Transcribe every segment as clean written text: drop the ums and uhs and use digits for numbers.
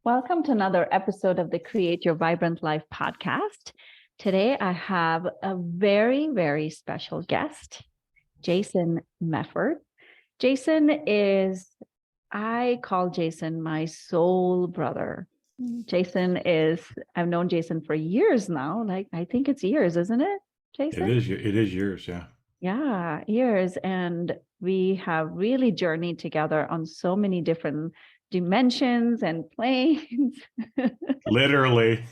Welcome to another episode of the Create Your Vibrant Life podcast. Today, I have a very, very special guest, Jason Mefford. I call Jason my soul brother. I've known Jason for years now. I think it's years, isn't it, Jason? It is years, yeah. Yeah, years. And we have really journeyed together on so many different dimensions and planes. Literally.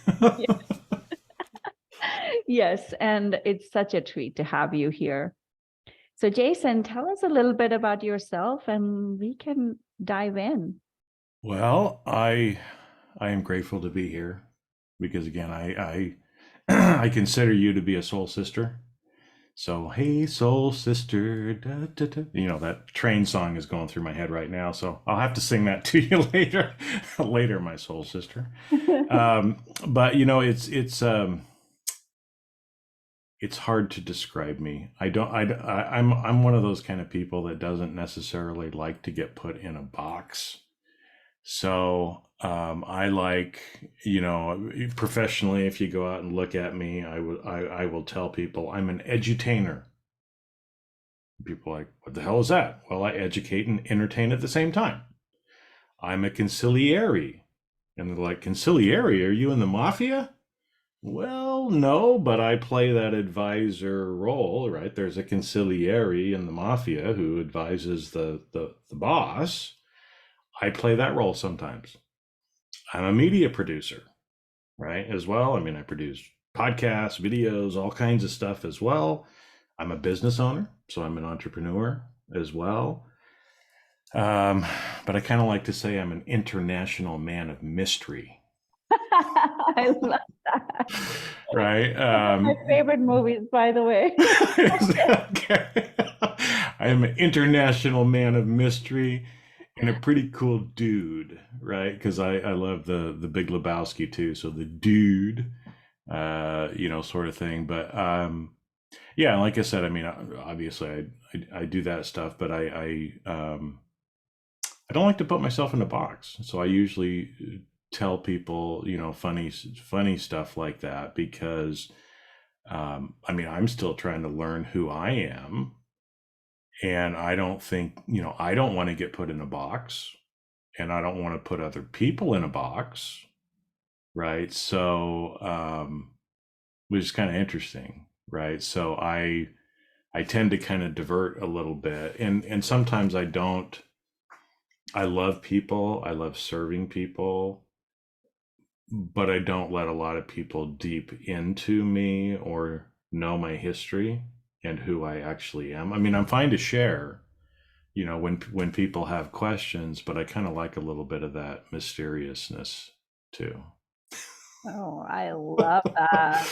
Yes, and it's such a treat to have you here. So Jason, tell us a little bit about yourself and we can dive in. Well, I am grateful to be here because again, I I consider you to be a soul sister. So, hey, soul sister, da, da, da. You know, that train song is going through my head right now. So I'll have to sing that to you later, my soul sister. But you know, it's hard to describe me. I'm one of those kind of people that doesn't necessarily like to get put in a box. So I like, you know, professionally, if you go out and look at me, I will tell people I'm an edutainer. People are like, what the hell is that? Well, I educate and entertain at the same time. I'm a conciliary. And they're like, conciliary? Are you in the mafia? Well, no, but I play that advisor role, right? There's a conciliary in the mafia who advises the boss. I play that role sometimes. I'm a media producer, right? As well. I mean, I produce podcasts, videos, all kinds of stuff as well. I'm a business owner, so I'm an entrepreneur as well. But I kind of like to say I'm an international man of mystery. I love that. Right? One of my favorite movies, by the way. Exactly. I am an international man of mystery and a pretty cool dude, right? Because I love the Big Lebowski too. So the dude, you know, sort of thing. But yeah, like I said, I mean, obviously I do that stuff, but I don't like to put myself in a box. So I usually tell people, you know, funny stuff like that because I mean, I'm still trying to learn who I am. And I don't think, you know, I don't want to get put in a box and I don't want to put other people in a box. Right. So, which is kind of interesting. Right. So I tend to kind of divert a little bit and sometimes I don't. I love people. I love serving people, but I don't let a lot of people deep into me or know my history and who I actually am. I mean, I'm fine to share, you know, when people have questions, but I kind of like a little bit of that mysteriousness too. Oh, I love that.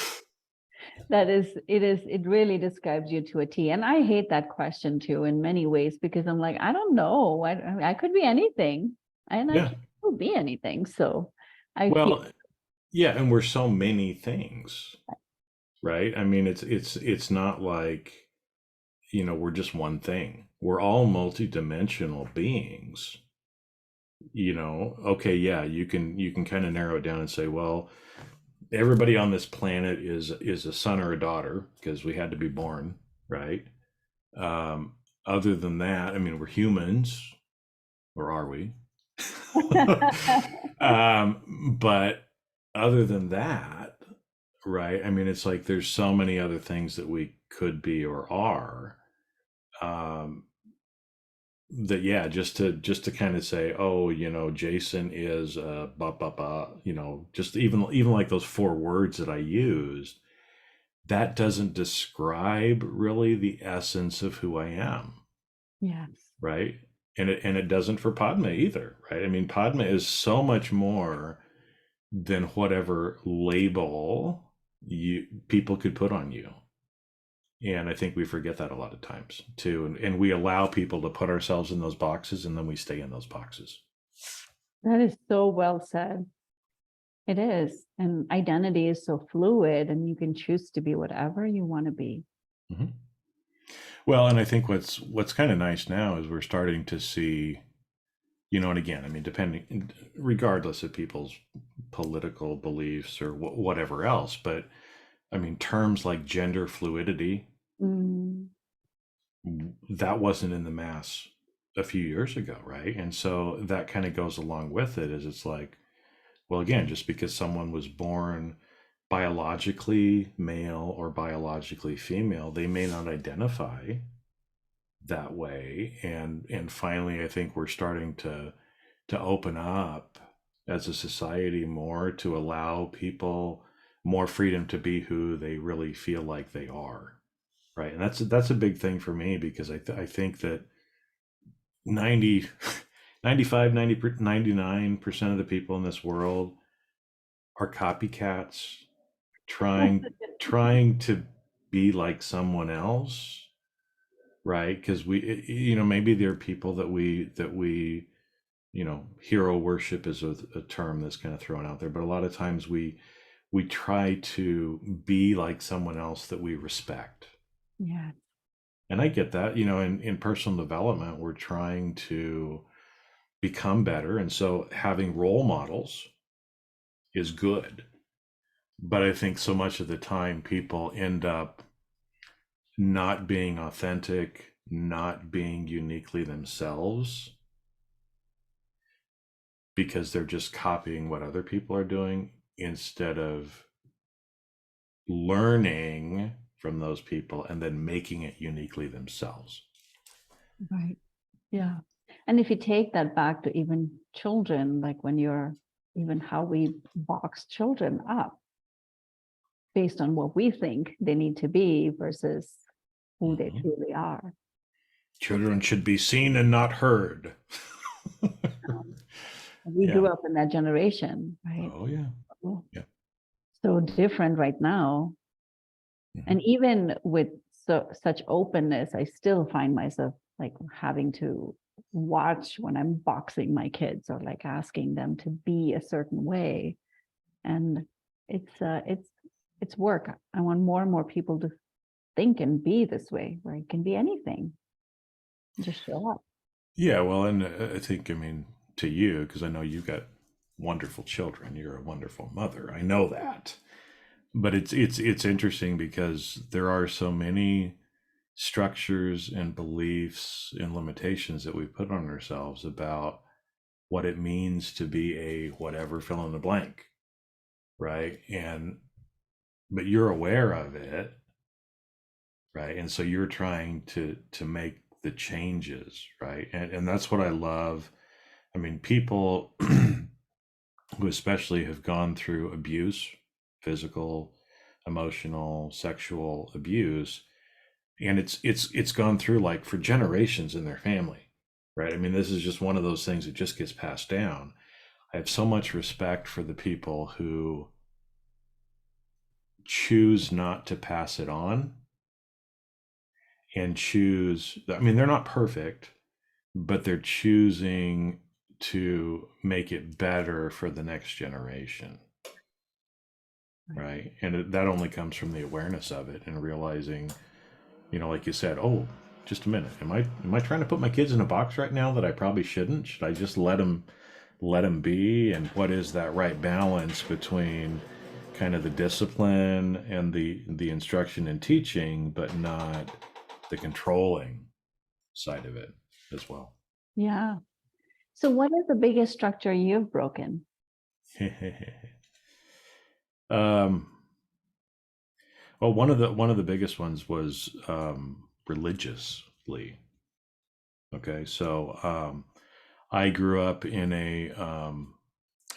It really describes you to a T. And I hate that question too in many ways because I'm like, I don't know. I could be anything and I Yeah. can be anything. So I feel Well, yeah, and we're so many things, right? I mean, it's not like, you know, we're just one thing. We're all multidimensional beings. You know, okay, yeah, you can kind of narrow it down and say, well, everybody on this planet is a son or a daughter because we had to be born, right? Um, Other than that, I mean, we're humans, or are we? But other than that, right? I mean, it's like there's so many other things that we could be or are. Um, that yeah, just to kind of say, oh, you know, Jason is you know, just even like those 4 words that I used, that doesn't describe really the essence of who I am. Yes. Right. And it doesn't for Padma either, right? I mean, Padma is so much more than whatever label people could put on you. And I think we forget that a lot of times too. And we allow people to put ourselves in those boxes and then we stay in those boxes. That is so well said. It is. And identity is so fluid and you can choose to be whatever you want to be. Mm-hmm. Well, and I think what's kind of nice now is we're starting to see, And again, I mean, regardless of people's political beliefs or whatever else, but I mean, terms like gender fluidity, Mm, that wasn't in the mass a few years ago, right? And so that kind of goes along with it, is it's like, well, again, just because someone was born biologically male or biologically female, they may not identify that way. And finally, I think we're starting to open up as a society more to allow people more freedom to be who they really feel like they are, right? And that's a big thing for me, because I think that 90 95 99% of the people in this world are copycats, trying to be like someone else, right? Because maybe there are people that we hero worship is a term that's kind of thrown out there, but a lot of times we try to be like someone else that we respect. yeah. And I get that. In personal development, we're trying to become better, and so having role models is good. But I think so much of the time people end up not being authentic, not being uniquely themselves, because they're just copying what other people are doing instead of learning from those people and then making it uniquely themselves. Right. Yeah. And if you take that back to even children, like when you're even how we box children up based on what we think they need to be versus who they Mhm. truly are. Children should be seen and not heard. Um, we Yeah. grew up in that generation, right? Oh, yeah. Oh, Yeah. so different right now. And Mhm. even with such openness, I still find myself like having to watch when I'm boxing my kids or like asking them to be a certain way. And it's work. I want more and more people to think and be this way, where it can be anything. Just show up. Yeah. Well, and I think, I mean, to you, because I know you've got wonderful children, you're a wonderful mother. I know that. But it's interesting because there are so many structures and beliefs and limitations that we put on ourselves about what it means to be a whatever, fill in the blank, right? And but you're aware of it, right? And so you're trying to make the changes, right? And that's what I love. I mean, people who especially have gone through abuse, physical, emotional, sexual abuse, and it's gone through like for generations in their family, right? I mean, this is just one of those things that just gets passed down. I have so much respect for the people who choose not to pass it on and choose, I mean, they're not perfect, but they're choosing to make it better for the next generation, Right. right? And that only comes from the awareness of it and realizing, like you said, oh, just a minute, am I trying to put my kids in a box right now that I probably shouldn't? Should I just let them be? And what is that right balance between kind of the discipline and the instruction and teaching, but not the controlling side of it as well? Yeah. So what is the biggest structure you've broken? um, well, one of the biggest ones was religiously. Okay, so I grew up in a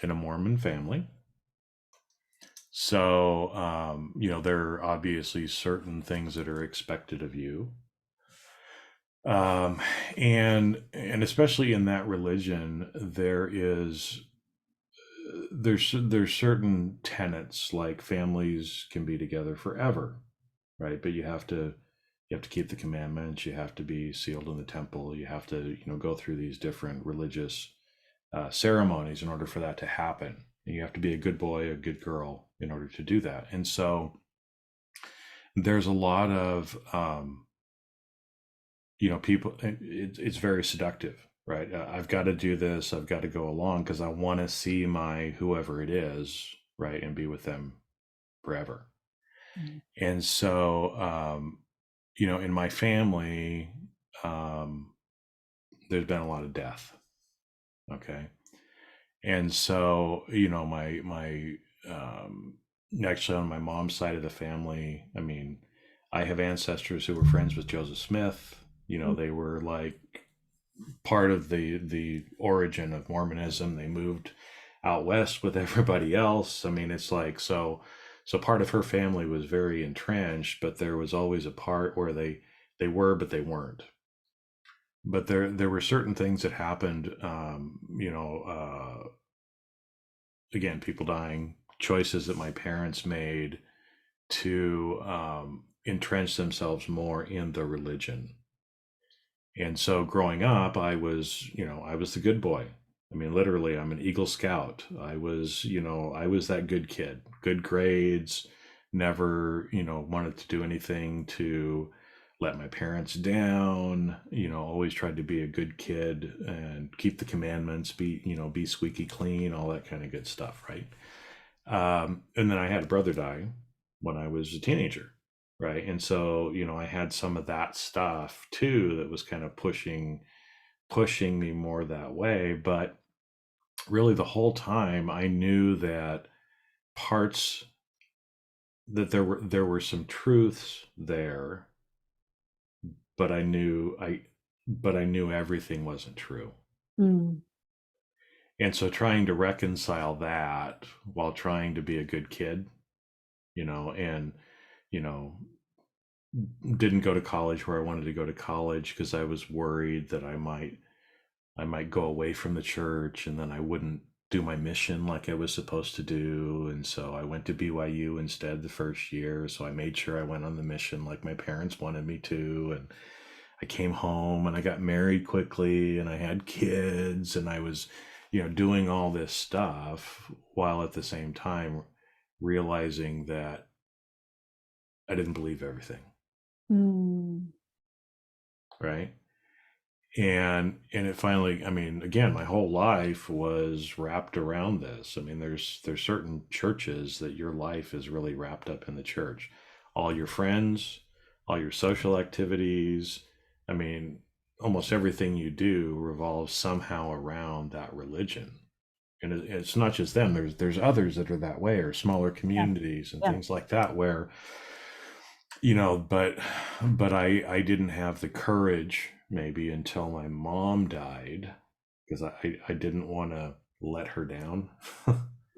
Mormon family. So, there are obviously certain things that are expected of you. Um, and especially in that religion, there's certain tenets, like families can be together forever, right? But you have to keep the commandments, you have to be sealed in the temple, you have to, go through these different religious ceremonies in order for that to happen. You have to be a good boy, a good girl in order to do that. And so there's a lot of, people, it's very seductive. right? I've got to do this. I've got to go along because I want to see my whoever it is, right, and be with them forever. Mm. And so, in my family, um, there's been a lot of death. Okay. And so, actually on my mom's side of the family, I mean, I have ancestors who were friends with Joseph Smith. Mm. They were like part of the origin of Mormonism. They moved out west with everybody else. I mean, it's like so part of her family was very entrenched, but there was always a part where they were, but they weren't. But there were certain things that happened. Again, people dying, choices that my parents made to entrench themselves more in the religion. And so growing up, I was the good boy. I mean, literally, I'm an Eagle Scout. I was that good kid, good grades, never, wanted to do anything to let my parents down, always tried to be a good kid and keep the commandments, be squeaky clean, all that kind of good stuff, right? And then I had a brother die when I was a teenager, right? And so, I had some of that stuff too that was kind of pushing me more that way. But really, the whole time, I knew that parts that there were some truths there, but I knew everything wasn't true. Mm. And so trying to reconcile that while trying to be a good kid, and you know didn't go to college where I wanted to go to college because I was worried that I might go away from the church and then I wouldn't do my mission like I was supposed to do. And so I went to BYU instead the first year. So I made sure I went on the mission like my parents wanted me to. And I came home and I got married quickly and I had kids and I was, doing all this stuff while at the same time realizing that I didn't believe everything. Mm. Right. And it finally, I mean, again, my whole life was wrapped around this. I mean, there's certain churches that your life is really wrapped up in the church. All your friends, all your social activities, I mean, almost everything you do revolves somehow around that religion. And it's not just them. There's others that are that way, or smaller Yeah. communities and Yeah. things like that, where but I didn't have the courage maybe until my mom died because I didn't want to let her down,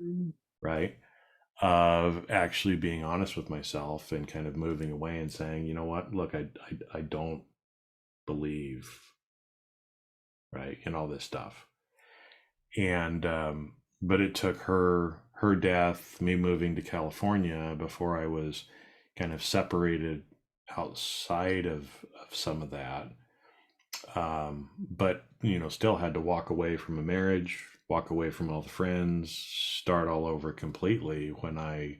Mm. right? Of actually being honest with myself and kind of moving away and saying, you know what, look, I don't believe, right, in all this stuff. And but it took her death, me moving to California before I was kind of separated outside of some of that. But still had to walk away from a marriage, walk away from all the friends, start all over completely when I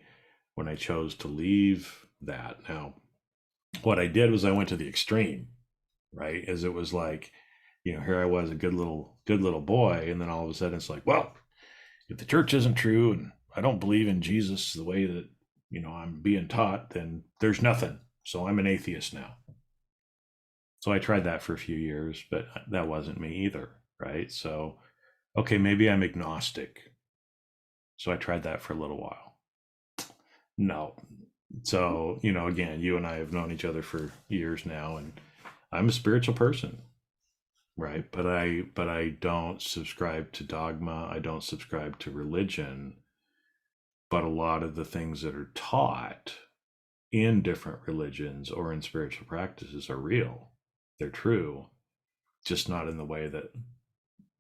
chose to leave that. Now, what I did was I went to the extreme, right? As it was like, here I was, a good little boy, and then all of a sudden it's like, well, if the church isn't true and I don't believe in Jesus the way that I'm being taught, then there's nothing. So I'm an atheist now. So I tried that for a few years, but that wasn't me either, right? So okay, maybe I'm agnostic. So I tried that for a little while. No. So, again, you and I have known each other for years now, and I'm a spiritual person, right? But I don't subscribe to dogma. I don't subscribe to religion. But a lot of the things that are taught in different religions or in spiritual practices are real. They're true, just not in the way that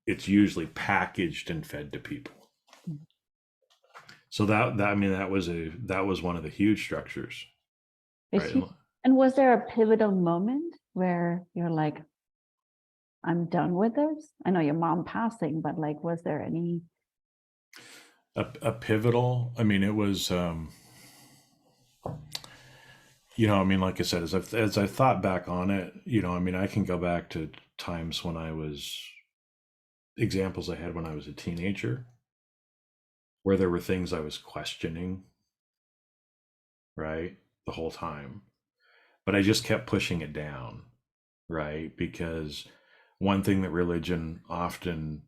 it's usually packaged and fed to people. Mm. So that I mean that was one of the huge structures, Is right? he, and was there a pivotal moment where you're like, I'm done with this? I know your mom passing, but like, was there any? A pivotal. I mean, it was. I mean, like I said, as I thought back on it, I mean, I can go back to times when I was examples I had when I was a teenager where there were things I was questioning, right, the whole time. But I just kept pushing it down, right? Because one thing that religion often,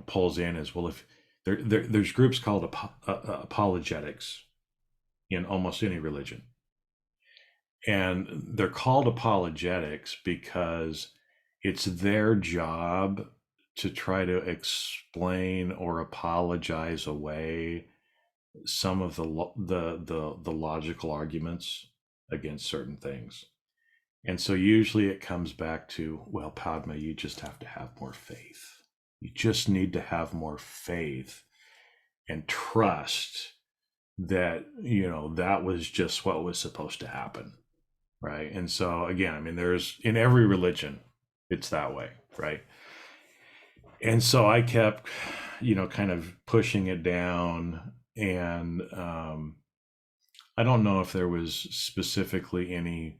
pulls in is, well, if there's groups called apologetics in almost any religion. And they're called apologetics because it's their job to try to explain or apologize away some of the logical arguments against certain things. And so usually it comes back to, well, Padma, you just have to have more faith. You just need to have more faith and trust that, that was just what was supposed to happen. Right. And so again, I mean, there's in every religion, it's that way. Right. And so I kept, kind of pushing it down. And I don't know if there was specifically any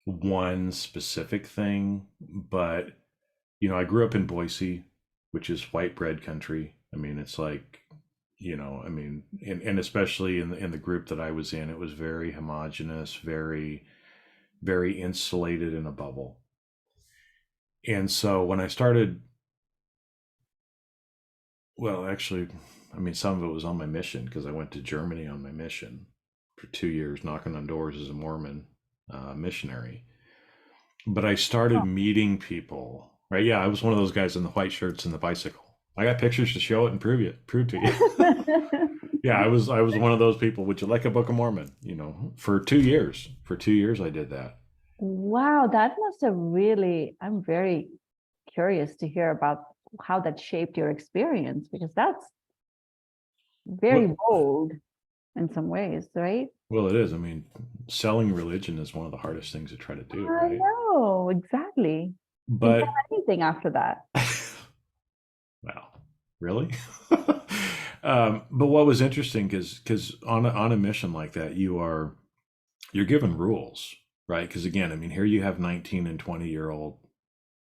one specific thing, but I grew up in Boise, which is white bread country. I mean, it's like, I mean, and especially in the group that I was in, it was very homogenous, very, very insulated in a bubble. And so when I started, well, actually, I mean, some of it was on my mission because I went to Germany on my mission for 2 years, knocking on doors as a Mormon missionary. But I started meeting people, right? Yeah, I was one of those guys in the white shirts and the bicycle. I got pictures to show it and prove to you. Yeah, I was one of those people. Would you like a Book of Mormon? For 2 years. For 2 years, I did that. Wow, that must have really, I'm very curious to hear about how that shaped your experience, because that's very bold in some ways, right? Well, it is. I mean, selling religion is one of the hardest things to try to do, I right? know, exactly. Did you But, have anything after that? well, really? But what was interesting, because on a mission like that, you're given rules, right? Because again, I mean, here you have 19 and 20-year-old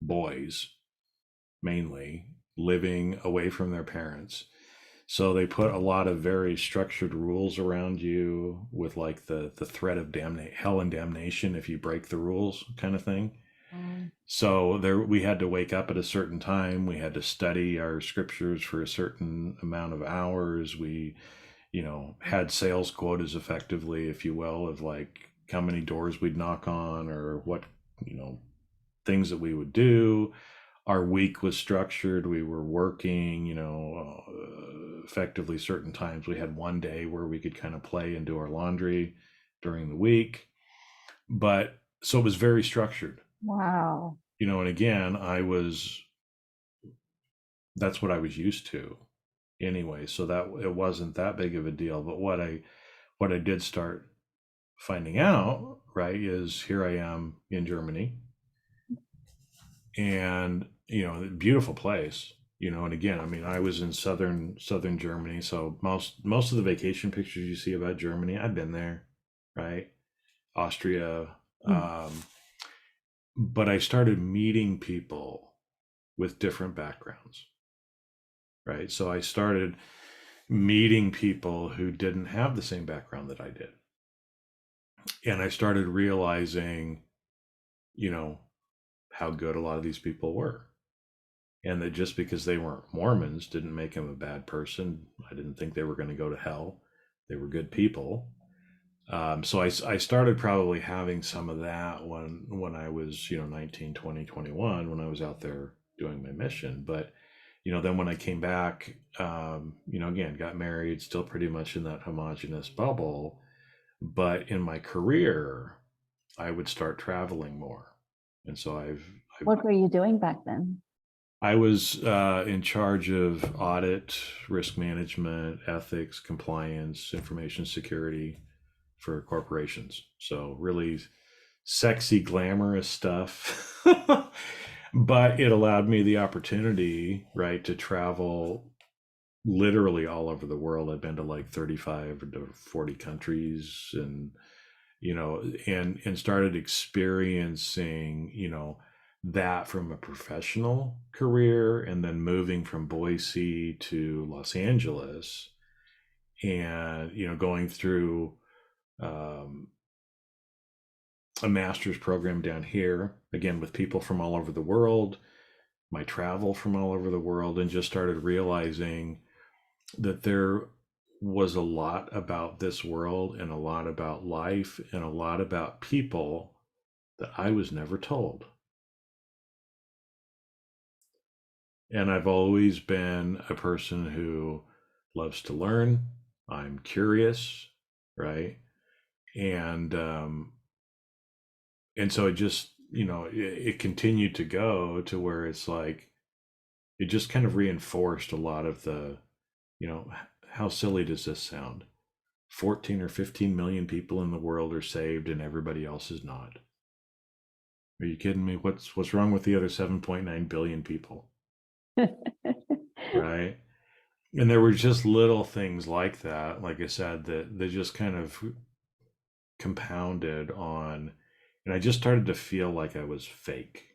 boys mainly living away from their parents. So they put a lot of very structured rules around you with like the threat of hell and damnation if you break the rules kind of thing. So there we had to wake up at a certain time. We had to study our scriptures for a certain amount of hours. We, had sales quotas effectively, if you will, of like how many doors we'd knock on or what, things that we would do. Our week was structured. We were working, effectively certain times. We had one day where we could kind of play and do our laundry during the week. But so it was very structured. Wow. And again, that's what I was used to anyway. So that it wasn't that big of a deal. But what I did start finding out, right, is here I am in Germany and, beautiful place, and again, I mean, I was in southern Germany. So most of the vacation pictures you see about Germany, I've been there, right? Austria. But I started meeting people with different backgrounds, right? So I started meeting people who didn't have the same background that I did. And I started realizing, how good a lot of these people were. And that just because they weren't Mormons didn't make them a bad person. I didn't think they were going to go to hell. They were good people. So I started probably having some of that when I was, 19, 20, 21, when I was out there doing my mission. But, then when I came back, again, got married, still pretty much in that homogenous bubble. But in my career, I would start traveling more. And so What were you doing back then? I was in charge of audit, risk management, ethics, compliance, information security for corporations. So really sexy, glamorous stuff. But it allowed me the opportunity, right, to travel literally all over the world. I've been to like 35 to 40 countries and, and started experiencing, that from a professional career and then moving from Boise to Los Angeles and, going through um, a master's program down here, again, with people from all over the world, my travel from all over the world, and just started realizing that there was a lot about this world and a lot about life and a lot about people that I was never told. And I've always been a person who loves to learn. I'm curious, right? And and so it just, it continued to go to where it's like it just kind of reinforced a lot of the, how silly does this sound? 14 or 15 million people in the world are saved and everybody else is not. Are you kidding me? What's wrong with the other 7.9 billion people? Right? And there were just little things like that, like I said, that just kind of compounded on, and I just started to feel like I was fake.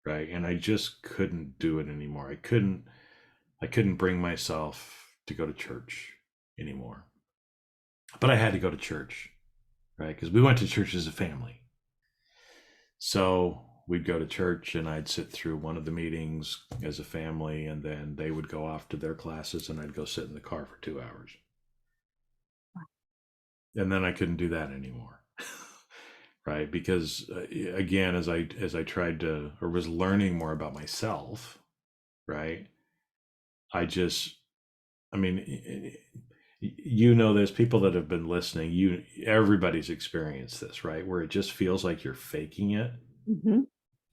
Right? And I just couldn't do it anymore. I couldn't bring myself to go to church anymore. But I had to go to church, right? Because we went to church as a family. So we'd go to church and I'd sit through one of the meetings as a family, and then they would go off to their classes and I'd go sit in the car for 2 hours. And then I couldn't do that anymore. Right? Because again, as I tried to, or was learning more about myself, right? I just, I mean, there's people that have been listening. Everybody's experienced this, right? Where it just feels like you're faking it, Mhm.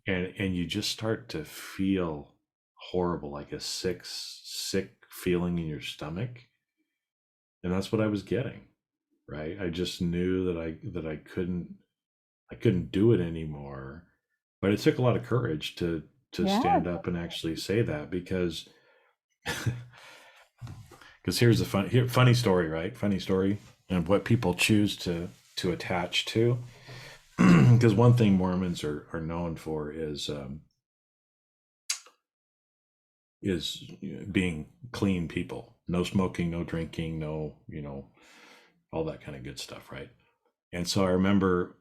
and you just start to feel horrible, like a sick feeling in your stomach, and that's what I was getting, right? I just knew that I couldn't do it anymore, but it took a lot of courage to Yeah. stand up and actually say that because. Because here's the funny story, right? Funny story, and what people choose to attach to. Because one thing Mormons are known for is being clean people, no smoking, no drinking, no all that kind of good stuff, right? And so I remember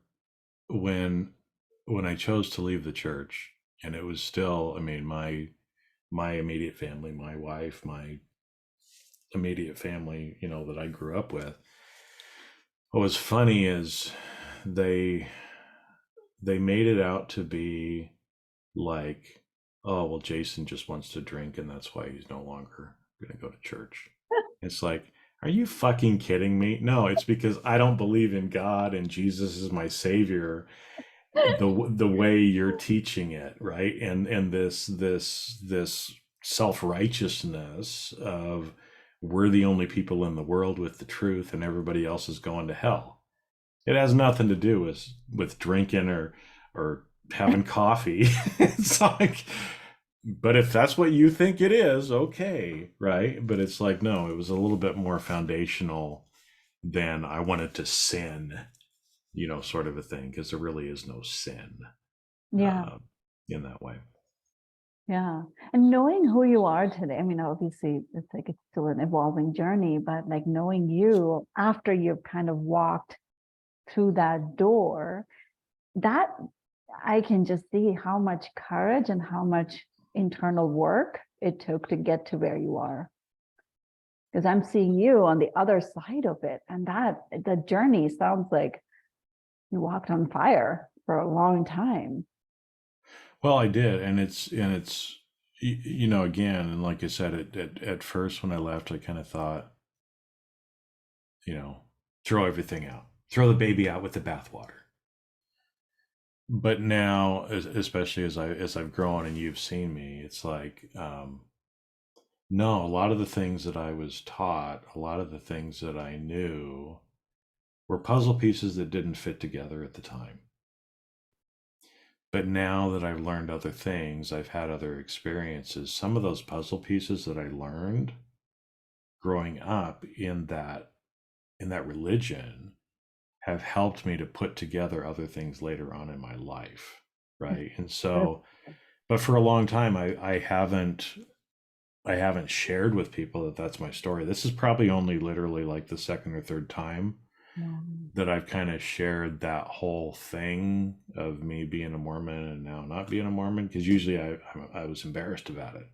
when I chose to leave the church, and it was still, I mean, my immediate family, my wife, my immediate family, that I grew up with. What was funny is they they made it out to be like, oh well, Jason just wants to drink and that's why he's no longer going to go to church. It's like, are you fucking kidding me? No, it's because I don't believe in God and Jesus is my savior the way you're teaching it, right? And this self-righteousness of we're the only people in the world with the truth and everybody else is going to hell. It has nothing to do with drinking or having coffee. It's like, but if that's what you think it is, okay, right? But it's like, no, it was a little bit more foundational than I wanted to sin, sort of a thing, because there really is no sin Yeah. uh, in that way. Yeah. And knowing who you are today, I mean, obviously it's like it's still an evolving journey, but like knowing you after you've kind of walked through that door, that I can just see how much courage and how much internal work it took to get to where you are. Because I'm seeing you on the other side of it. And that the journey sounds like you walked on fire for a long time. Well, I did, and it's again, and like I said, at first when I left, I kind of thought, you know, throw everything out, throw the baby out with the bathwater. But now, especially as I've grown and you've seen me, it's like, no, a lot of the things that I was taught, a lot of the things that I knew were puzzle pieces that didn't fit together at the time. But now that I've learned other things, I've had other experiences, some of those puzzle pieces that I learned growing up in that religion have helped me to put together other things later on in my life. right? And That's so, but for a long time, I haven't shared with people that that's my story. This is probably only literally like the second or third time wow. that I've kind of shared that whole thing of me being a Mormon and now not being a Mormon, because usually I was embarrassed about it,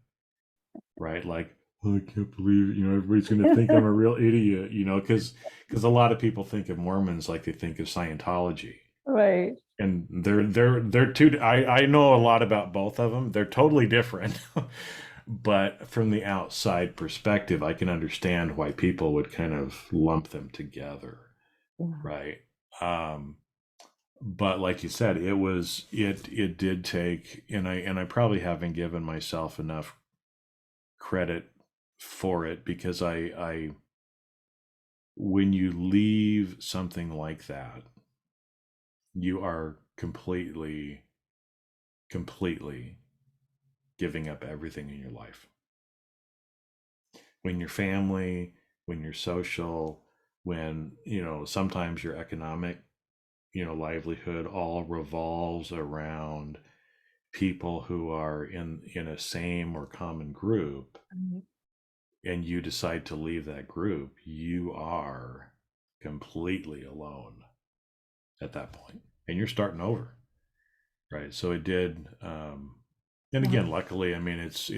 right? Like, oh, I can't believe, everybody's going to think I'm a real idiot, because a lot of people think of Mormons like they think of Scientology, Right. and they're two. I know a lot about both of them. They're totally different. But from the outside perspective, I can understand why people would kind of lump them together, Yeah. right? Um, but like you said, it did take, and I probably haven't given myself enough credit for it, because I when you leave something like that, you are completely giving up everything in your life. When your family, when you're social, when, sometimes your economic, livelihood all revolves around people who are in a same or common group, Mhm. and you decide to leave that group, you are completely alone at that point, and you're starting over, right? So it did, and Wow. again, luckily, I mean, it's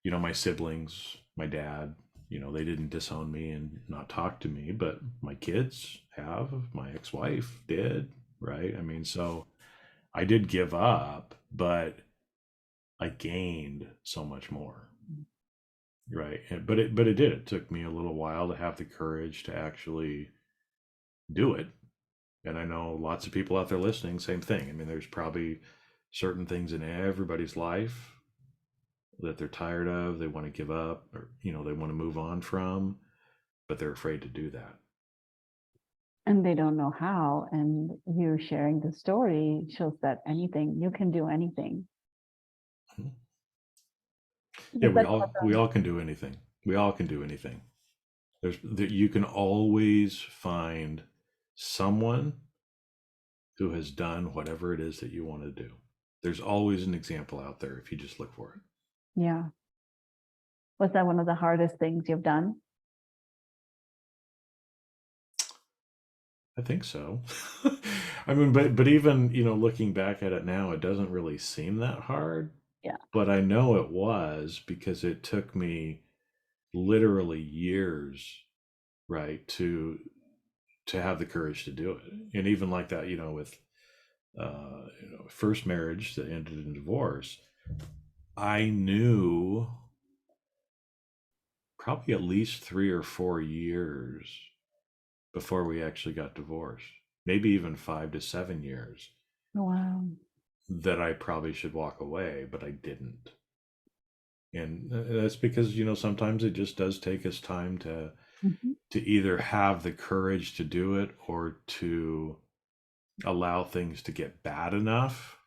my siblings, my dad, they didn't disown me and not talk to me, but my kids have, my ex-wife did, right? I mean, so I did give up, but I gained so much more, right? But it did. It took me a little while to have the courage to actually do it. And I know lots of people out there listening, same thing. I mean, there's probably certain things in everybody's life that they're tired of, they want to give up, or they want to move on from, but they're afraid to do that. And they don't know how. And you sharing the story shows that anything, you can do anything. Mhm. Yeah, But we that's all we awesome. all can do anything. We all can do anything. There's that you can always find someone who has done whatever it is that you want to do. There's always an example out there if you just look for it. Yeah. Was that one of the hardest things you've done? I think so. I mean, but even, looking back at it now, it doesn't really seem that hard, Yeah. but I know it was, because it took me literally years, right, to have the courage to do it. And even like that, with first marriage that ended in divorce, I knew probably at least 3 or 4 years before we actually got divorced, maybe even 5 to 7 years, Wow. that I probably should walk away, but I didn't. And that's because, sometimes it just does take us time Mhm. to either have the courage to do it, or to allow things to get bad enough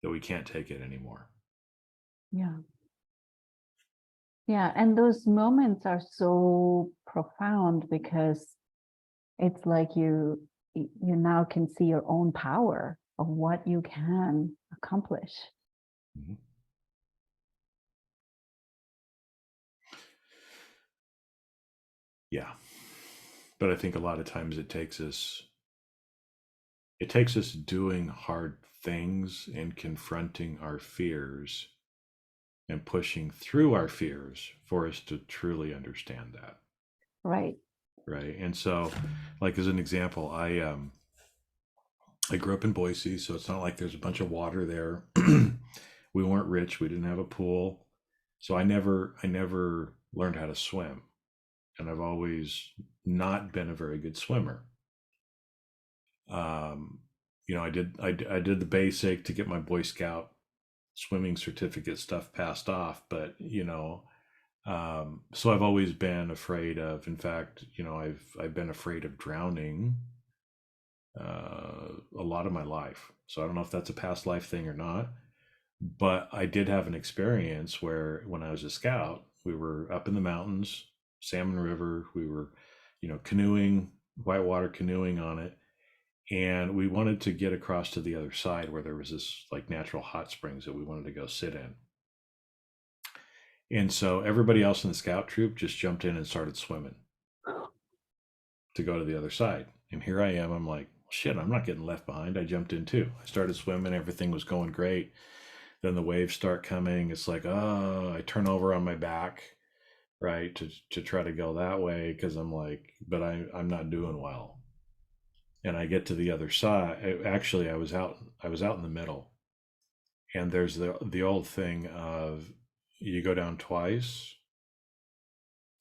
that we can't take it anymore. Yeah. Yeah. And those moments are so profound because it's like you now can see your own power of what you can accomplish. Mhm. Yeah. But I think a lot of times it takes us doing hard things and confronting our fears and pushing through our fears for us to truly understand that, Right. right? And so, like, as an example, I grew up in Boise, so it's not like there's a bunch of water there. We weren't rich, we didn't have a pool, so I never learned how to swim, and I've always not been a very good swimmer. um I did the basic to get my Boy Scout swimming certificate stuff passed off, but so I've always been afraid of, in fact, I've been afraid of drowning a lot of my life. So I don't know if that's a past life thing or not, but I did have an experience where, when I was a scout, we were up in the mountains, Salmon River, we were canoeing, whitewater canoeing on it, And we wanted to get across to the other side where there was this like natural hot springs that we wanted to go sit in. And so everybody else in the scout troop just jumped in and started swimming to go to the other side. And here I am. I'm like, shit, I'm not getting left behind. I jumped in too. I started swimming. Everything was going great. Then the waves start coming. It's like, oh, I turn over on my back, right, to try to go that way because I'm like, but I'm not doing well. And I get to the other side. Actually, I was out in the middle. And there's the old thing of you go down twice,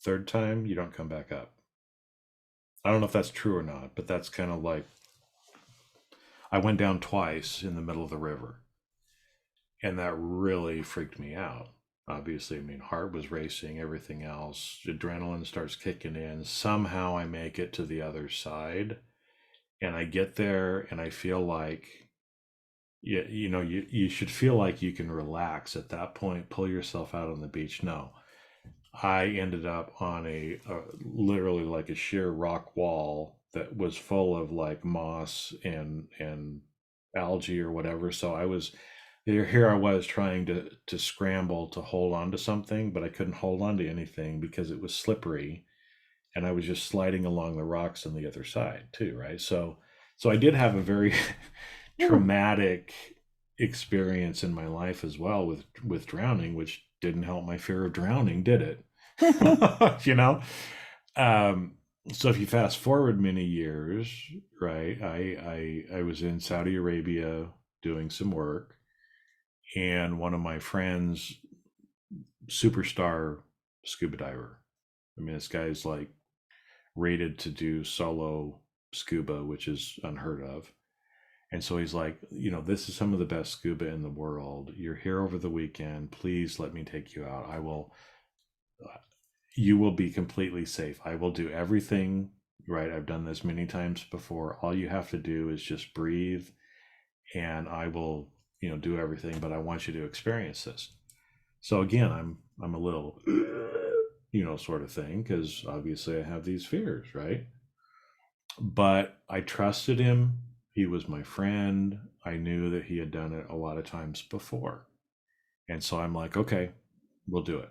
third time you don't come back up. I don't know if that's true or not, but that's kind of like I went down twice in the middle of the river, and that really freaked me out. Obviously, I mean, heart was racing, everything else, adrenaline starts kicking in. Somehow I make it to the other side, and I get there, and I feel like, you should feel like you can relax at that point, pull yourself out on the beach. No, I ended up on a literally like a sheer rock wall that was full of like moss and algae or whatever. So I was here. I was trying to scramble to hold on to something, but I couldn't hold on to anything because it was slippery, and I was just sliding along the rocks on the other side too. Right. So I did have a very traumatic experience in my life as well with drowning, which didn't help my fear of drowning, did it? you know. Um, so if you fast forward many years, right? I was in Saudi Arabia doing some work, and one of my friends, superstar scuba diver. I mean, this guy's like rated to do solo scuba, which is unheard of. And so he's like, this is some of the best scuba in the world. You're here over the weekend. Please let me take you out. You will be completely safe. I will do everything right. I've done this many times before. All you have to do is just breathe, and I will, do everything, but I want you to experience this. So again, I'm a little, sort of thing, because obviously I have these fears, right? But I trusted him. He was my friend. I knew that he had done it a lot of times before. And so I'm like, okay, we'll do it.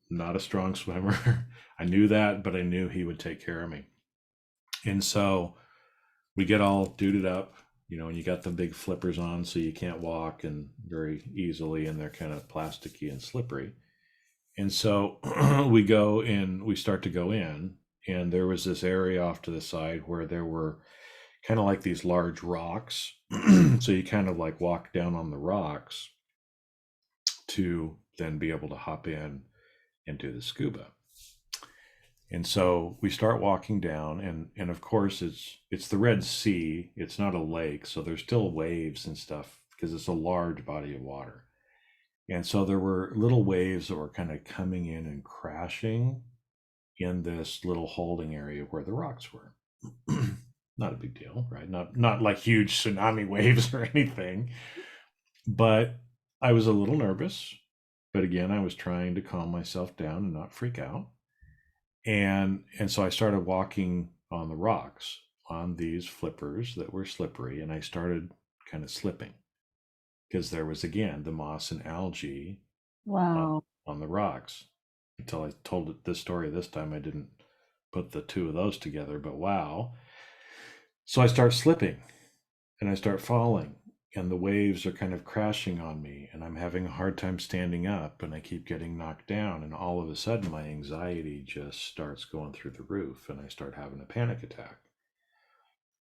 Not a strong swimmer. I knew that, but I knew he would take care of me. And so we get all duded up, and you got the big flippers on so you can't walk and very easily, and they're kind of plasticky and slippery. And so we start to go in, and there was this area off to the side where there were kind of like these large rocks. So you kind of like walk down on the rocks to then be able to hop in and do the scuba. And so we start walking down, and of course it's the Red Sea. It's not a lake, so there's still waves and stuff because it's a large body of water. And so there were little waves that were kind of coming in and crashing in this little holding area where the rocks were. Not a big deal, right? Not like huge tsunami waves or anything. But I was a little nervous. But again, I was trying to calm myself down and not freak out. And so I started walking on the rocks on these flippers that were slippery, and I started kind of slipping because there was again the moss and algae Wow. on the rocks. Until I told it this story this time, I didn't put the two of those together, but wow. So I start slipping and I start falling, and the waves are kind of crashing on me, and I'm having a hard time standing up, and I keep getting knocked down, and all of a sudden my anxiety just starts going through the roof, and I start having a panic attack.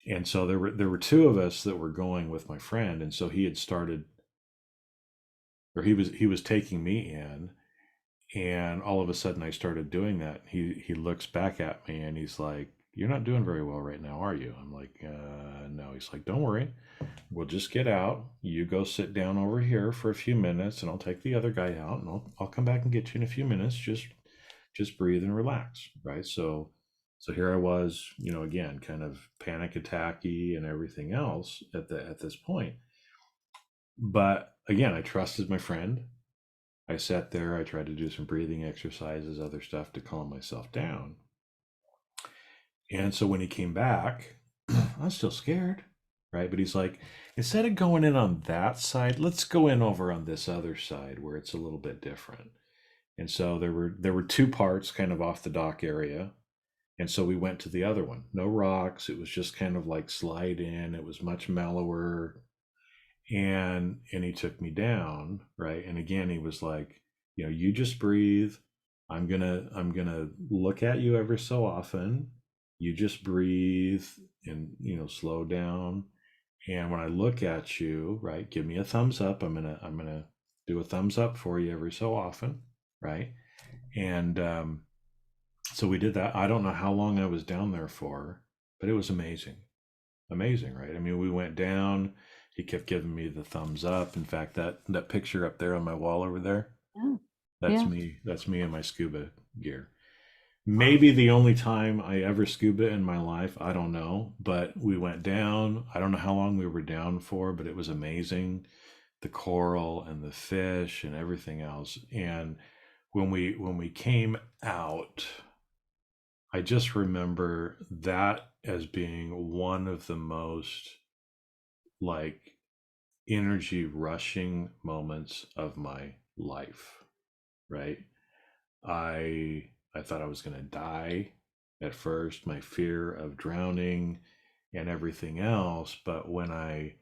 And so there were two of us that were going with my friend, and so he had started, or he was taking me in, and all of a sudden I started doing that. He looks back at me and he's like, "You're not doing very well right now, are you?" I'm like, no. He's like, "Don't worry. We'll just get out. You go sit down over here for a few minutes, and I'll take the other guy out, and I'll come back and get you in a few minutes. Just breathe and relax." Right. So here I was, again, kind of panic attacky and everything else at this point. But again, I trusted my friend. I sat there, I tried to do some breathing exercises, other stuff to calm myself down. And so when he came back, I'm still scared, right? But he's like, instead of going in on that side, let's go in over on this other side where it's a little bit different. And so there were two parts kind of off the dock area. And so we went to the other one. No rocks. It was just kind of like slide in. It was much mellower. And he took me down, right? And again, he was like, you just breathe. I'm gonna look at you every so often. You just breathe and slow down. And when I look at you, right, give me a thumbs up. I'm gonna do a thumbs up for you every so often, right? And so we did that. I don't know how long I was down there for, but it was amazing. Amazing, right? I mean, we went down. He kept giving me the thumbs up. In fact, that picture up there on my wall over there, Yeah. that's Yeah. me. That's me in my scuba gear. Maybe the only time I ever scuba in my life. I don't know, but we went down. I don't know how long we were down for, but it was amazing. The coral and the fish and everything else. And when we came out, I just remember that as being one of the most like energy rushing moments of my life, right? I thought I was going to die at first, my fear of drowning and everything else, but when I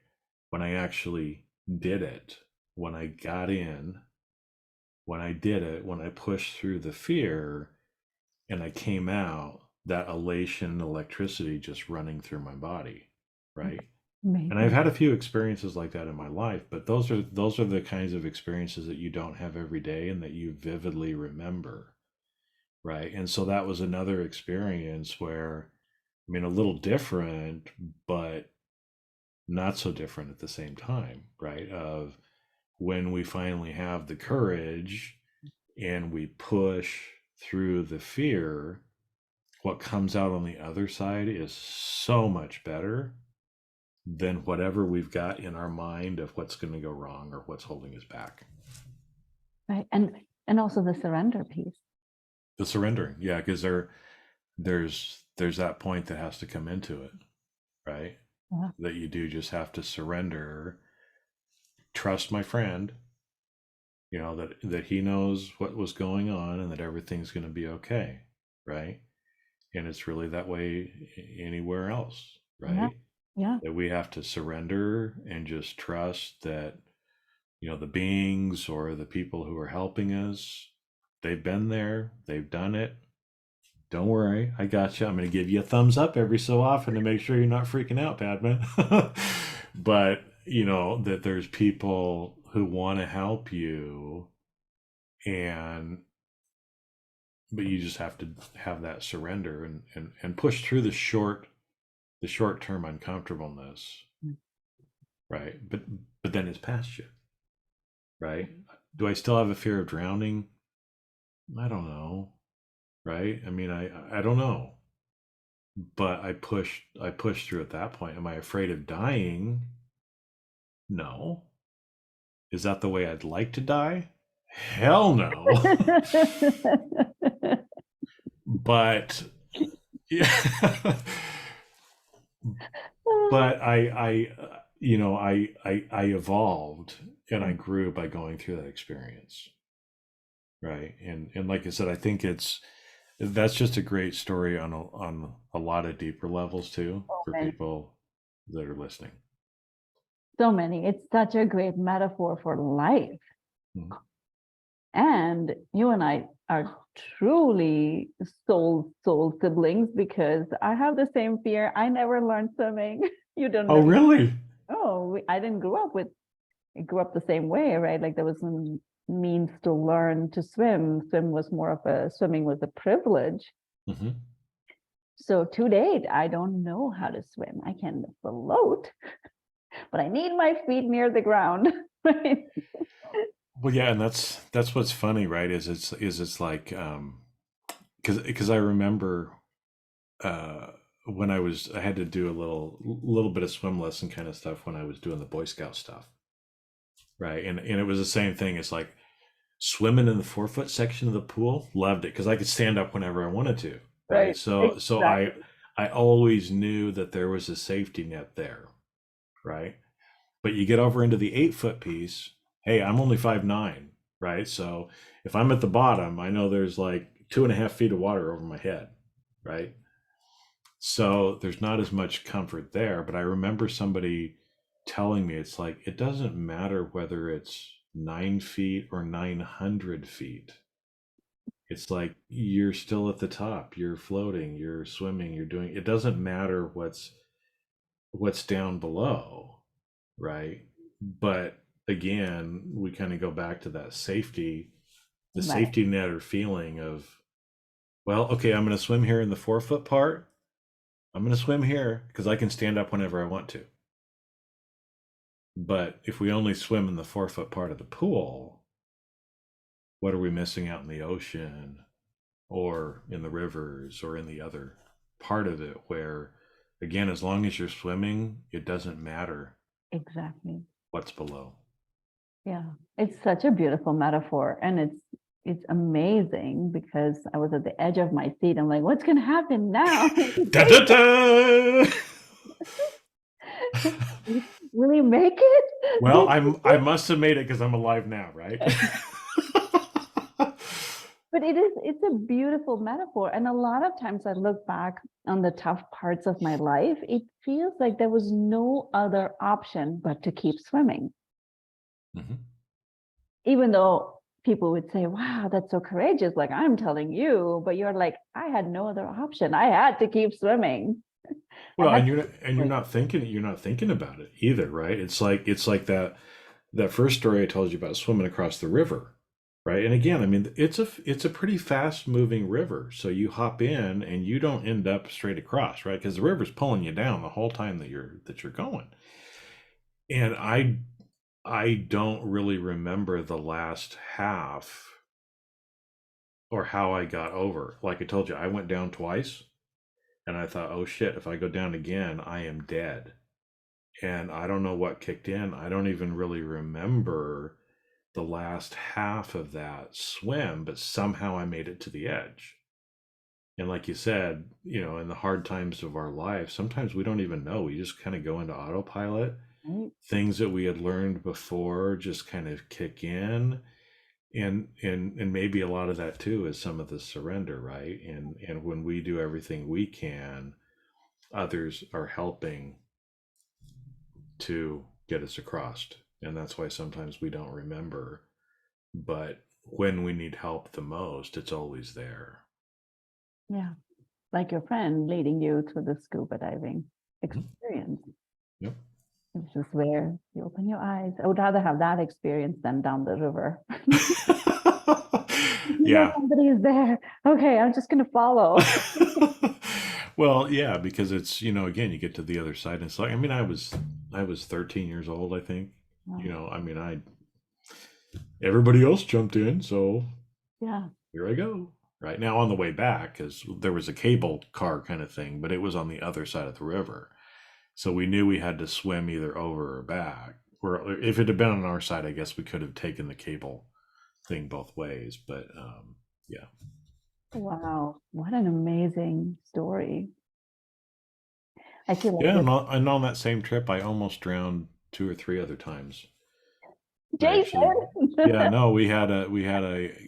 actually did it, when I got in, when I did it, when I pushed through the fear and I came out, that elation, electricity just running through my body, right? And I've Amazing. had a few experiences like that in my life, but those are the kinds of experiences that you don't have every day and that you vividly remember, right? And so that was another experience where, I mean, a little different, but not so different at the same time, right? Of when we finally have the courage and we push through the fear, what comes out on the other side is so much better than whatever we've got in our mind of what's going to go wrong or what's holding us back. Right. And also the surrender piece. The surrendering, yeah, because there's that point that has to come into it, right? Yeah. That you do just have to surrender, trust my friend, that he knows what was going on and that everything's going to be okay, right? And it's really that way anywhere else, Yeah. right? Yeah. That we have to surrender and just trust that the beings or the people who are helping us, they've been there, they've done it. Don't worry, I got you. I'm going to give you a thumbs up every so often to make sure you're not freaking out, Padman. But that there's people who want to help you, and but you just have to have that surrender and push through the short term uncomfortableness, Mm. right? But then it's past you, right? Do I still have a fear of drowning? I don't know, right? I mean, I don't know, but I pushed through at that point. Am I afraid of dying? No. Is that the way I'd like to die? Hell no. But yeah. But I evolved and I grew by going through that experience, right? And like I said, I think that's just a great story on a lot of deeper levels too So for many. people that are listening. So many. It's such a great metaphor for life. Mhm. And you and I are truly soul siblings because I have the same fear. I never learned swimming. You don't Oh, know. really? Oh, I didn't grow up with. I grew up the same way, right? Like there was some means to learn to swim. Swimming was a privilege. Hmm. So to date, I don't know how to swim. I can float, but I need my feet near the ground. Right? Well, yeah, and that's what's funny, right? It's like because I remember uh when I had to do a little bit of swim lesson kind of stuff when I was doing the Boy Scout stuff, right? And it was the same thing. It's like swimming in the 4 foot section of the pool, loved it because I could stand up whenever I wanted to, right? Right. So Exactly. I always knew that there was a safety net there, right? But you get over into the 8 foot piece. Hey, I'm only 5'9", right? So if I'm at the bottom, I know there's like 2.5 feet of water over my head, right? So there's not as much comfort there. But I remember somebody telling me it's like, it doesn't matter whether it's 9 feet or 900 feet. It's like you're still at the top, you're floating, you're swimming, you're doing, it doesn't matter what's down below, right? But again, we kind of go back to that safety, the Right. safety net or feeling of, well, okay, I'm going to swim here in the 4 foot part. I'm going to swim here because I can stand up whenever I want to. But if we only swim in the 4 foot part of the pool, what are we missing out in the ocean or in the rivers or in the other part of it where, again, as long as you're swimming, it doesn't matter Exactly. what's below. Yeah. It's such a beautiful metaphor. And it's amazing because I was at the edge of my seat. I'm like, what's gonna happen now? Da, da, da! Will he make it? Well, I must have made it because I'm alive now, right? But it's a beautiful metaphor. And a lot of times I look back on the tough parts of my life, it feels like there was no other option but to keep swimming. Mhm. Even though people would say, wow, that's so courageous, like I'm telling you, but you're like, I had no other option. I had to keep swimming. I Well, had and to you're swim. not thinking about it either, right? It's like that first story I told you about swimming across the river, right? And again, I mean, it's a pretty fast moving river, so you hop in and you don't end up straight across, right? Because the river's pulling you down the whole time that you're going. And I don't really remember the last half or how I got over. Like I told you, I went down twice and I thought, oh shit, if I go down again, I am dead. And I don't know what kicked in. I don't even really remember the last half of that swim, but somehow I made it to the edge. And like you said, in the hard times of our life, sometimes we don't even know. We just kind of go into autopilot. Right? Things that we had learned before just kind of kick in. And maybe a lot of that too is some of the surrender, right? And when we do everything we can, others are helping to get us across. And that's why sometimes we don't remember. But when we need help the most, it's always there. Yeah. Like your friend leading you to the scuba diving Mhm. experience. Yep. This is where you open your eyes. I would rather have that experience than down the river. Yeah. Somebody is there. Okay, I'm just gonna follow. Well, yeah, because it's, again, you get to the other side and it's like, I mean, I was 13 years old, I think. Wow. I mean, everybody else jumped in, so Yeah. here I go. Right now on the way back, because there was a cable car kind of thing, but it was on the other side of the river. So we knew we had to swim either over or back. Or if it had been on our side, I guess we could have taken the cable thing both ways. But yeah. Wow. What an amazing story. I feel like Yeah, this. and on that same trip, I almost drowned 2 or 3 other times. I actually, yeah, Jason. no,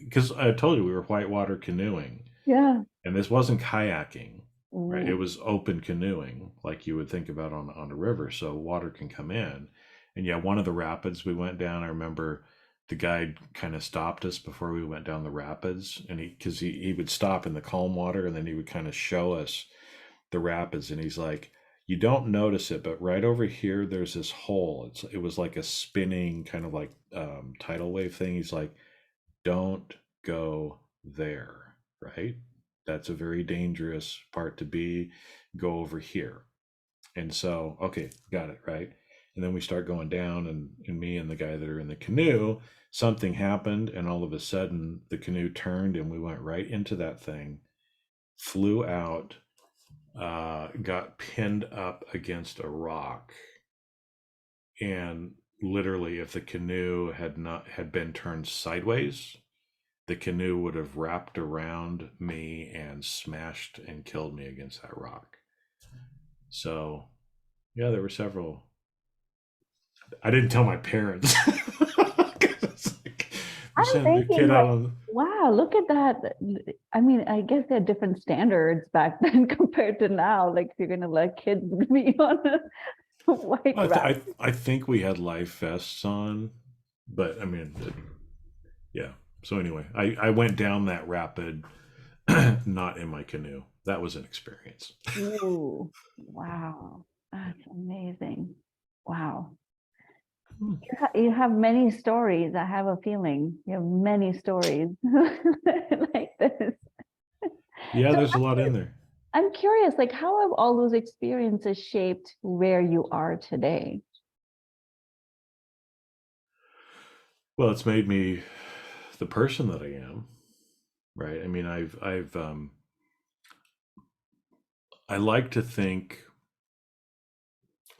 because I told you we were whitewater canoeing, Yeah. and this wasn't kayaking, right? It Ooh. was open canoeing, like you would think about on a river, so water can come in. And yeah, one of the rapids we went down, I remember the guide kind of stopped us before we went down the rapids, and he would stop in the calm water, and then he would kind of show us the rapids, and he's like, you don't notice it, but right over here there's this hole. It was like a spinning kind of like tidal wave thing. He's like, don't go there, right? That's a very dangerous part to be. Go over here. And so, okay, got it, right? And then we start going down, and me and the guy that are in the canoe, something happened, and all of a sudden the canoe turned and we went right into that thing, flew out, got pinned up against a rock, and literally, if the canoe had been turned sideways, the canoe would have wrapped around me and smashed and killed me against that rock. So yeah, there were several. I didn't tell my parents. 'Cause it's like, they're I'm sending their thinking kid out like, on. wow, look at that. I mean, I guess they had different standards back then compared to now. Like, if you're gonna let kids be on a white Well, raft. I think we had life vests on, but I mean, yeah. So anyway, I went down that rapid, not in my canoe. That was an experience. Ooh, wow, that's amazing. Wow. You have many stories. I have a feeling you have many stories like this. Yeah, So there's a lot in there. I'm curious, like, how have all those experiences shaped where you are today? Well, it's made me the person that I am, right? I mean, I like to think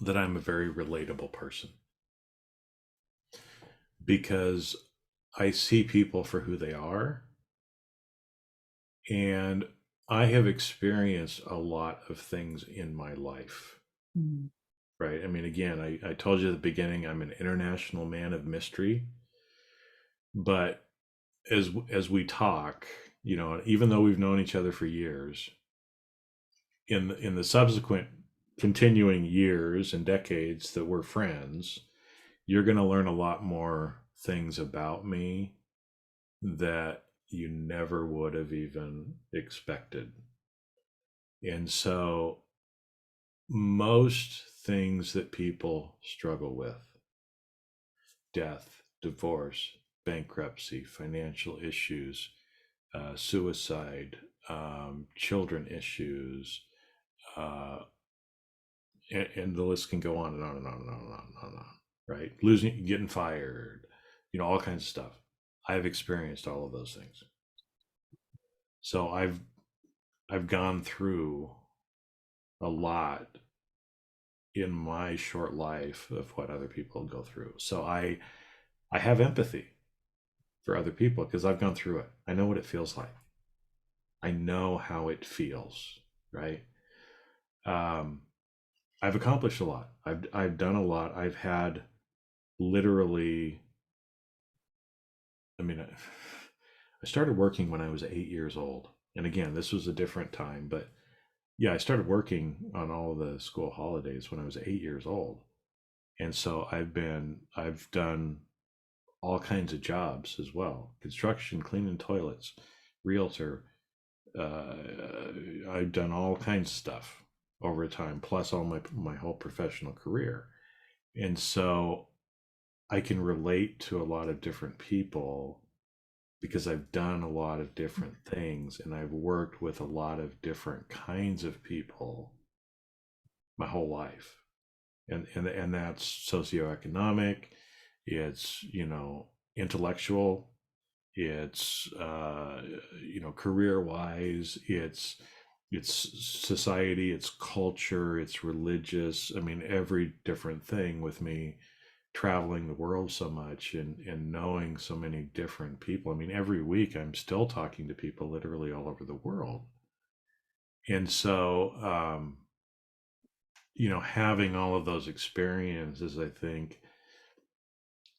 that I'm a very relatable person because I see people for who they are, and I have experienced a lot of things in my life, Mm. right? I mean, again, I told you at the beginning, I'm an international man of mystery, but as we talk, even though we've known each other for years, in the subsequent continuing years and decades that we're friends, you're going to learn a lot more things about me that you never would have even expected. And so, most things that people struggle with, death, divorce, bankruptcy, financial issues, suicide, children issues, uh, and the list can go on and on and on and on and on and on, right? Losing, getting fired, all kinds of stuff. I've experienced all of those things. So I've gone through a lot in my short life of what other people go through. So I have empathy for other people because I've gone through it. I know what it feels like. I know how it feels, right? Um, I've accomplished a lot. I've done a lot. I've had literally. I mean, I started working when I was 8 years old, and again, this was a different time. But yeah, I started working on all the school holidays when I was 8 years old, and so I've done all kinds of jobs as well: construction, cleaning toilets, realtor. Uh, I've done all kinds of stuff over time, plus all my whole professional career. And so I can relate to a lot of different people because I've done a lot of different things and I've worked with a lot of different kinds of people my whole life. And that's socioeconomic, it's, intellectual, it's career wise, it's society, it's culture, it's religious. I mean, every different thing with me traveling the world so much and knowing so many different people. I mean, every week I'm still talking to people literally all over the world. And so, having all of those experiences, I think,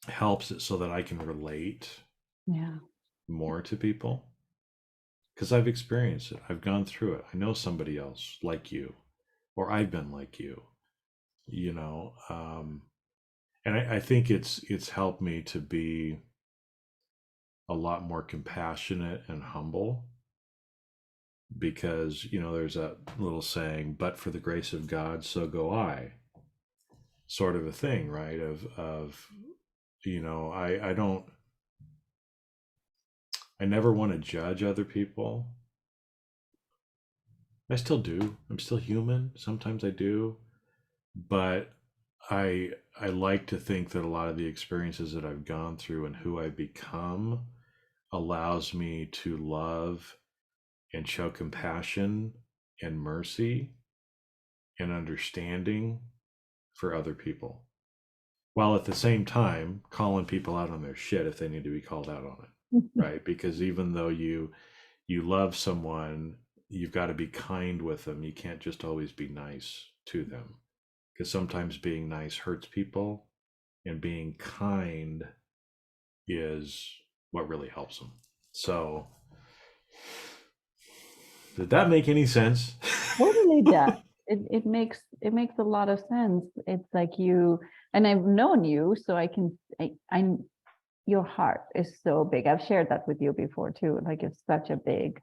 helps it so that I can relate Yeah. more to people because I've experienced it. I've gone through it. I know somebody else like you, or I've been like you know. And I think it's helped me to be a lot more compassionate and humble because there's that little saying, "But for the grace of God, so go I," sort of a thing, right? Of I don't, I never want to judge other people. I still do. I'm still human. Sometimes I do, but I like to think that a lot of the experiences that I've gone through and who I've become allows me to love and show compassion and mercy and understanding for other people, while at the same time calling people out on their shit if they need to be called out on it, right? Because even though you love someone, you've got to be kind with them. You can't just always be nice to them, because sometimes being nice hurts people and being kind is what really helps them. So did that make any sense? Totally does. It makes a lot of sense. It's like you, and I've known you, so I your heart is so big. I've shared that with you before too. Like it's such a big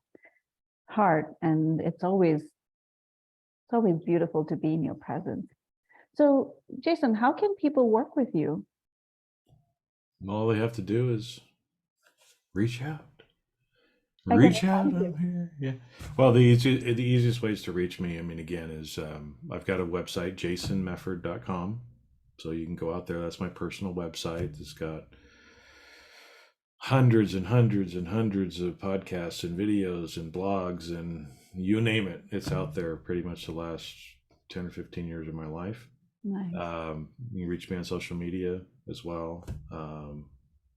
heart, and it's always beautiful to be in your presence. So, Jason, how can people work with you? All they have to do is reach out. How can Reach they out, find I'm you? here. Yeah. Well, the easiest ways to reach me, I mean, again, is I've got a website, jmefford.com. So you can go out there. That's my personal website. It's got hundreds and hundreds and hundreds of podcasts and videos and blogs and you name it. It's out there pretty much the last 10 or 15 years of my life. Nice. You can reach me on social media as well.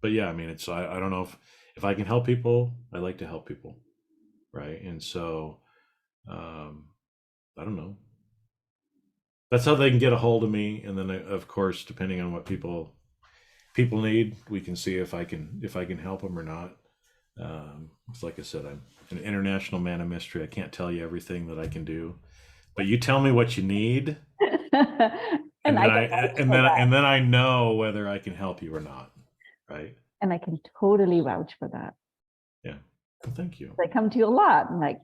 But yeah, I mean, I don't know if I can help people, I like to help people. Right. And so, I don't know. That's how they can get a hold of me. And then of course, depending on what people need, we can see if I can help them or not. It's like I said, I'm an international man of mystery. I can't tell you everything that I can do, but you tell me what you need, And and I then can I vouch and for then that. and then I know whether I can help you or not. Right? And I can totally vouch for that. Yeah. Well, thank you. I come to you a lot. I'm like,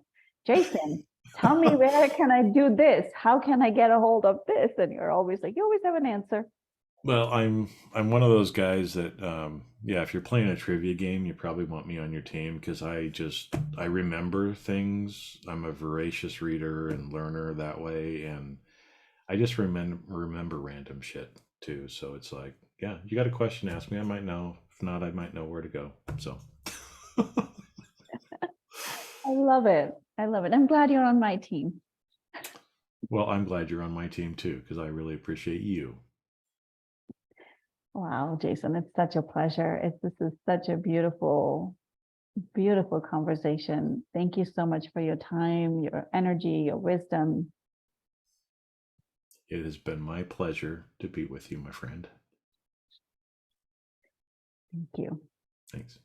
Jason, tell me where can I do this? How can I get a hold of this? And you're always like, you always have an answer. Well, I'm one of those guys that yeah, if you're playing a trivia game, you probably want me on your team because I remember things. I'm a voracious reader and learner that way, and I just remember random shit too. So it's like, yeah, you got a question, ask me. I might know. If not, I might know where to go. So I love it. I love it. I'm glad you're on my team. well, I'm glad you're on my team too because I really appreciate you. Wow, Jason, it's such a pleasure. This is such a beautiful, beautiful conversation. Thank you so much for your time, your energy, your wisdom. It has been my pleasure to be with you, my friend. Thank you. Thanks.